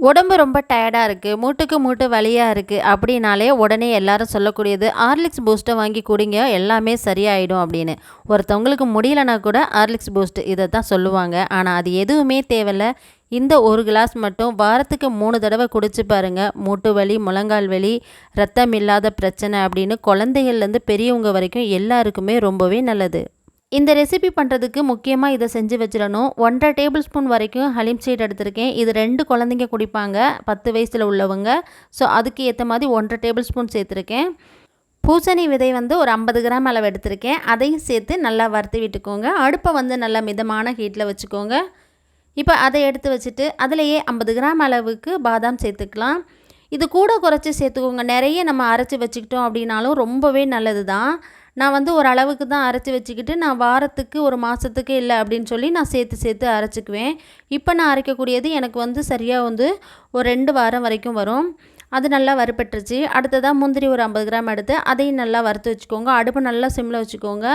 உடம்பு ரொம்ப டயர்டாக இருக்குது, மூட்டுக்கு மூட்டு வலியாக இருக்குது அப்படின்னாலே உடனே எல்லாரும் சொல்லக்கூடியது ஹார்லிக்ஸ் பூஸ்ட்டை வாங்கி குடிங்க, எல்லாமே சரியாயிடும் அப்படின்னு. ஒருத்தவங்களுக்கு முடியலனா கூட ஹார்லிக்ஸ் பூஸ்ட் இதை தான் சொல்லுவாங்க. ஆனால் அது எதுவுமே தேவையில்ல. இந்த ஒரு கிளாஸ் மட்டும் வாரத்துக்கு 3 தடவை குடிச்சு பாருங்கள். மூட்டு வலி, முழங்கால் வலி, ரத்தம் இல்லாத பிரச்சனை அப்படின்னு குழந்தைகள்லேருந்து பெரியவங்க வரைக்கும் எல்லாருக்குமே ரொம்பவே நல்லது. இந்த ரெசிபி பண்ணுறதுக்கு முக்கியமாக இதை செஞ்சு வச்சிடணும். 1½ டேபிள் ஸ்பூன் வரைக்கும் ஹலிம் சீட் எடுத்திருக்கேன். இது 2 குழந்தைங்க குடிப்பாங்க, 10 வயசில் உள்ளவங்க. ஸோ அதுக்கு ஏற்ற மாதிரி 1½ டேபிள் ஸ்பூன் சேர்த்துருக்கேன். பூசணி விதை வந்து ஒரு 50 கிராம் அளவு எடுத்திருக்கேன். அதையும் சேர்த்து நல்லா வறுத்து விட்டுக்கோங்க. அடுப்பை வந்து நல்லா மிதமான ஹீட்டில் வச்சுக்கோங்க. இப்போ அதை எடுத்து வச்சுட்டு அதிலையே 50 கிராம் அளவுக்கு பாதாம் சேர்த்துக்கலாம். இது கூட குறைச்சி சேர்த்துக்கோங்க. நிறைய நம்ம அரைச்சி வச்சுக்கிட்டோம் அப்படின்னாலும் ரொம்பவே நல்லது தான். நான் வந்து ஒரு அளவுக்கு தான் அரைச்சி வச்சுக்கிட்டு நான் வாரத்துக்கு ஒரு மாதத்துக்கு இல்லை அப்படின்னு சொல்லி நான் சேர்த்து அரைச்சிக்குவேன். இப்போ நான் அரைக்கக்கூடியது எனக்கு வந்து சரியாக வந்து ஒரு 2 வாரம் வரைக்கும் வரும். அது நல்லா வறுபட்டுருச்சு. அடுத்ததாக முந்திரி ஒரு 50 கிராம் எடுத்து அதையும் நல்லா வறுத்து வச்சுக்கோங்க. அடுப்பு நல்லா சிம்மில் வச்சுக்கோங்க,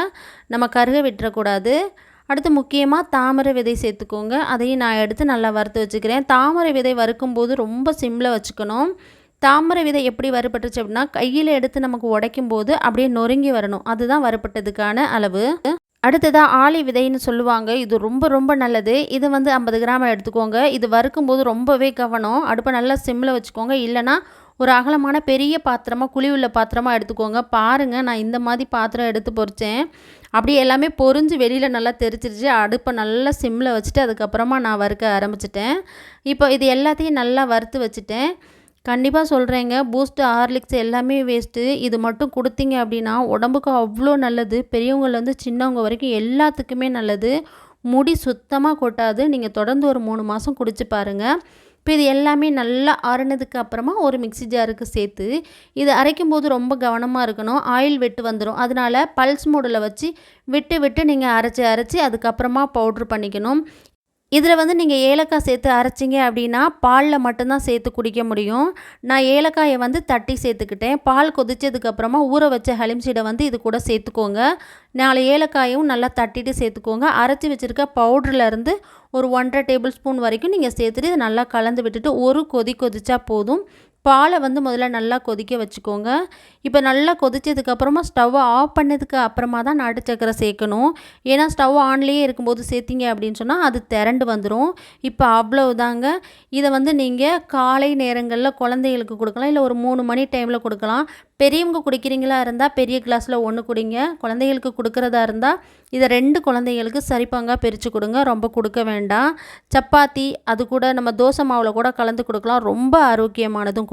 நம்ம கருக விட்டுறக்கூடாது. அடுத்து முக்கியமாக தாமரை விதை சேர்த்துக்கோங்க. அதையும் நான் எடுத்து நல்லா வறுத்து வச்சுக்கிறேன். தாமரை விதை வறுக்கும்போது ரொம்ப சிம்மில் வச்சுக்கணும். தாமரை விதை எப்படி வறுபட்டுச்சு அப்படின்னா கையில் எடுத்து நமக்கு உடைக்கும் போது அப்படியே நொறுங்கி வரணும். அதுதான் வறுபட்டதுக்கான அளவு. அடுத்ததாக ஆளி விதைன்னு சொல்லுவாங்க. இது ரொம்ப ரொம்ப நல்லது. இது வந்து 50 கிராம் எடுத்துக்கோங்க. இது வறுக்கும்போது ரொம்பவே கவனம். அடுப்பை நல்லா சிம்மில் வச்சுக்கோங்க. இல்லைனா ஒரு அகலமான பெரிய பாத்திரமாக குழி உள்ள பாத்திரமாக எடுத்துக்கோங்க. பாருங்கள், நான் இந்த மாதிரி பாத்திரம் எடுத்து பொரித்தேன். அப்படியே எல்லாமே பொரிஞ்சு வெளியில் நல்லா தெரிச்சிருச்சு. அடுப்பை நல்லா சிம்மில் வச்சுட்டு அதுக்கப்புறமா நான் வறுக்க ஆரம்பிச்சிட்டேன். இப்போ இது எல்லாத்தையும் நல்லா வறுத்து வச்சுட்டேன். கண்டிப்பாக சொல்கிறேங்க, பூஸ்ட்டு, ஹார்லிக்ஸ் எல்லாமே வேஸ்ட்டு. இது மட்டும் கொடுத்தீங்க அப்படின்னா உடம்புக்கு அவ்வளோ நல்லது. பெரியவங்கலேருந்து சின்னவங்க வரைக்கும் எல்லாத்துக்குமே நல்லது. முடி சுத்தமாக கொட்டாது. நீங்கள் தொடர்ந்து ஒரு 3 மாதம் குடிச்சு பாருங்கள். இப்போ இது எல்லாமே நல்லா ஆறுனதுக்கு அப்புறமா ஒரு மிக்ஸி ஜாருக்கு சேர்த்து இது அரைக்கும் போது ரொம்ப கவனமாக இருக்கணும். ஆயில் விட்டு வந்துடும். அதனால் பல்ஸ் மோடில் வச்சு விட்டு நீங்கள் அரைச்சி அதுக்கப்புறமா பவுட்ரு பண்ணிக்கணும். இதில் வந்து நீங்கள் ஏலக்காய் சேர்த்து அரைச்சிங்க அப்படின்னா பாலில் மட்டும்தான் சேர்த்து குடிக்க முடியும். நான் ஏலக்காயை வந்து தட்டி சேர்த்துக்கிட்டேன். பால் கொதிச்சதுக்கப்புறமா ஊற வச்ச ஹலிம் சீடை வந்து இது கூட சேர்த்துக்கோங்க. 4 ஏலக்காயும் நல்லா தட்டிட்டு சேர்த்துக்கோங்க. அரைச்சி வச்சுருக்க பவுட்ருலேருந்து ஒரு 1½ டேபிள் ஸ்பூன் வரைக்கும் நீங்கள் சேர்த்துட்டு இதை நல்லா கலந்து விட்டுட்டு ஒரு கொதிச்சா போதும். பாலை வந்து முதல்ல நல்லா கொதிக்க வச்சுக்கோங்க. இப்போ நல்லா கொதிச்சதுக்கப்புறமா ஸ்டவ்வை ஆஃப் பண்ணதுக்கு அப்புறமா தான் நாட்டு சக்கரை சேர்க்கணும். ஏன்னா ஸ்டவ் ஆன்லேயே இருக்கும்போது சேர்த்திங்க அப்படின்னு சொன்னால் அது திரண்டு வந்துடும். இப்போ அவ்வளவுதாங்க. இதை வந்து நீங்கள் காலை நேரங்களில் குழந்தைகளுக்கு கொடுக்கலாம், இல்லை ஒரு 3 மணி டைமில் கொடுக்கலாம். பெரியவங்க குடிக்கிறீங்களா இருந்தால் பெரிய கிளாஸில் 1 குடிங்க. குழந்தைகளுக்கு கொடுக்குறதா இருந்தால் இதை 2 குழந்தைங்களுக்கு சரிப்பாங்க பிரித்து கொடுங்க. ரொம்ப கொடுக்க வேண்டாம். சப்பாத்தி அது கூட நம்ம தோசை மாவில் கூட கலந்து கொடுக்கலாம். ரொம்ப ஆரோக்கியமானதும் கூட.